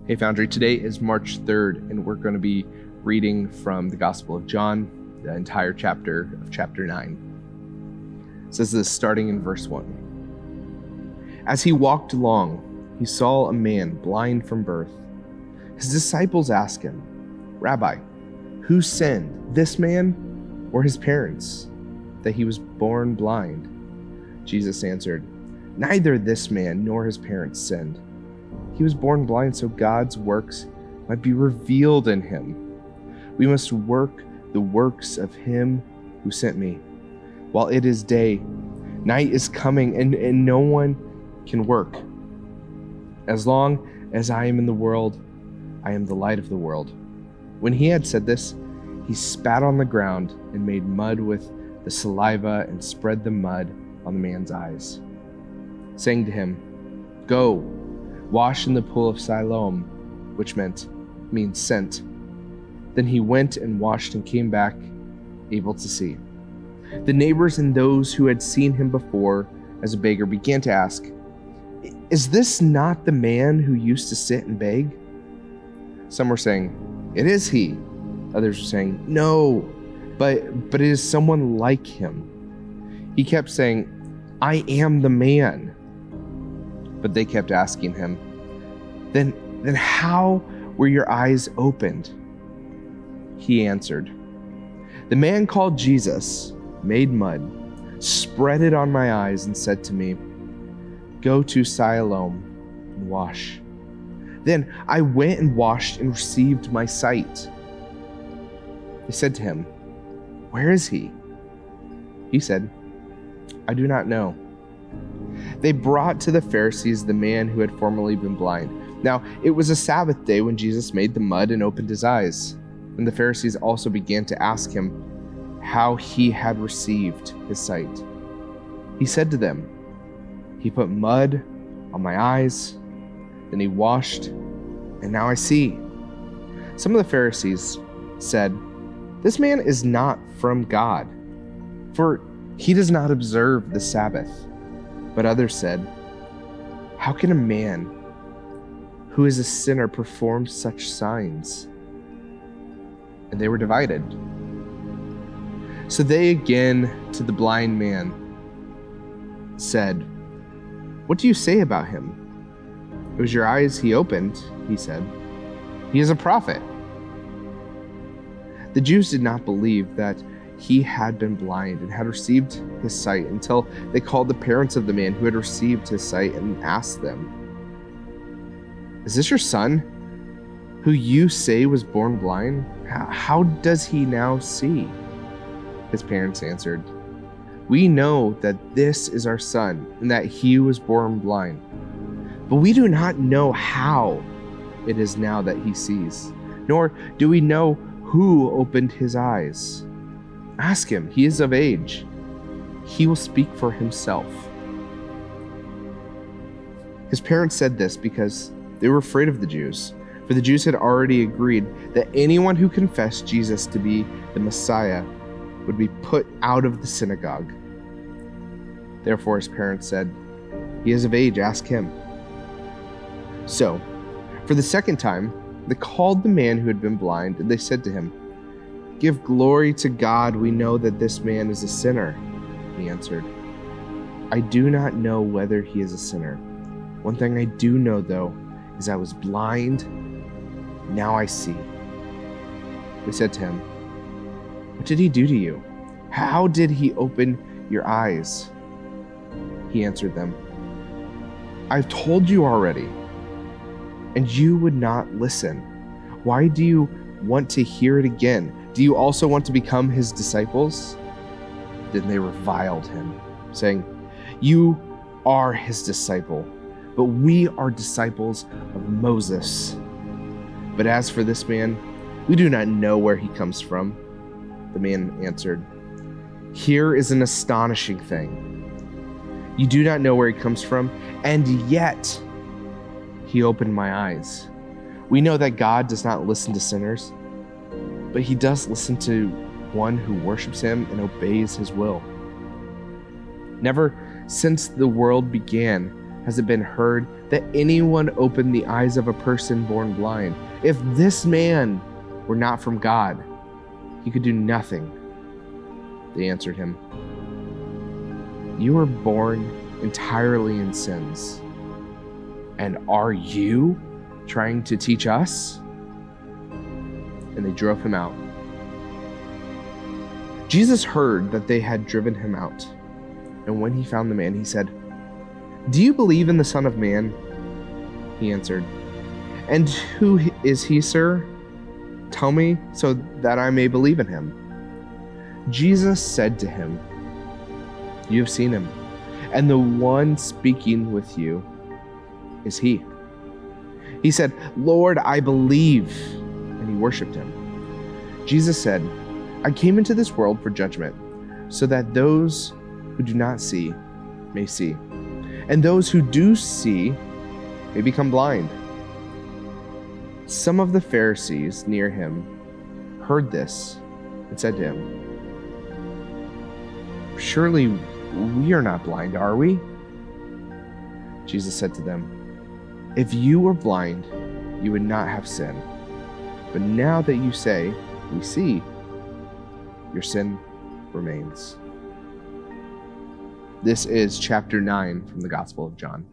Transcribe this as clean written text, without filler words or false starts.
Hey Foundry, today is March 3rd, and we're going to be reading from the Gospel of John, the entire chapter of chapter 9. It says this starting in verse 1. As he walked along, he saw a man blind from birth. His disciples asked him, "Rabbi, who sinned, this man or his parents, that he was born blind?" Jesus answered, "Neither this man nor his parents sinned. He was born blind so God's works might be revealed in him. We must work the works of him who sent me. While it is day, night is coming and no one can work. As long as I am in the world, I am the light of the world." When he had said this, he spat on the ground and made mud with the saliva and spread the mud on the man's eyes, saying to him, "Go, wash in the pool of Siloam," which means sent. Then he went and washed and came back able to see. The neighbors and those who had seen him before as a beggar began to ask, "Is this not the man who used to sit and beg?" Some were saying, "It is he." Others were saying, "No, but it is someone like him." He kept saying, "I am the man." But they kept asking him, Then how were your eyes opened?" He answered, "The man called Jesus made mud, spread it on my eyes, and said to me, 'Go to Siloam and wash.' Then I went and washed and received my sight." They said to him, "Where is he?" He said, "I do not know." They brought to the Pharisees the man who had formerly been blind. Now, it was a Sabbath day when Jesus made the mud and opened his eyes. And the Pharisees also began to ask him how he had received his sight. He said to them, "He put mud on my eyes, then he washed, and now I see." Some of the Pharisees said, "This man is not from God, for he does not observe the Sabbath." But others said, "How can a man who is a sinner perform such signs?" And they were divided. So they again to the blind man said, "What do you say about him? It was your eyes he opened," he said. "He is a prophet." The Jews did not believe that he had been blind and had received his sight until they called the parents of the man who had received his sight and asked them, "Is this your son, who you say was born blind? How does he now see?" His parents answered, "We know that this is our son and that he was born blind, but we do not know how it is now that he sees, nor do we know who opened his eyes. Ask him, he is of age. He will speak for himself." His parents said this because they were afraid of the Jews, for the Jews had already agreed that anyone who confessed Jesus to be the Messiah would be put out of the synagogue. Therefore his parents said, "He is of age, ask him." So, for the second time, they called the man who had been blind, and they said to him, "Give glory to God, we know that this man is a sinner." He answered, "I do not know whether he is a sinner. One thing I do know, though, is I was blind, now I see." They said to him, "What did he do to you? How did he open your eyes?" He answered them, "I've told you already, and you would not listen. Why do you want to hear it again? Do you also want to become his disciples?" Then they reviled him, saying, "You are his disciple, but we are disciples of Moses. But as for this man, we do not know where he comes from." The man answered, "Here is an astonishing thing. You do not know where he comes from, and yet he opened my eyes. We know that God does not listen to sinners, but he does listen to one who worships him and obeys his will. Never since the world began has it been heard that anyone opened the eyes of a person born blind. If this man were not from God, he could do nothing." They answered him, "You were born entirely in sins, and are you trying to teach us?" And they drove him out. Jesus heard that they had driven him out, and when he found the man, he said, "Do you believe in the Son of Man?" He answered, "And who is he, sir? Tell me so that I may believe in him." Jesus said to him, "You have seen him, and the one speaking with you is he." He said, "Lord, I believe," and he worshiped him. Jesus said, "I came into this world for judgment, so that those who do not see may see, and those who do see may become blind." Some of the Pharisees near him heard this and said to him, "Surely we are not blind, are we?" Jesus said to them, "If you were blind, you would not have sin. But now that you say, 'We see,' your sin remains." This is chapter 9 from the Gospel of John.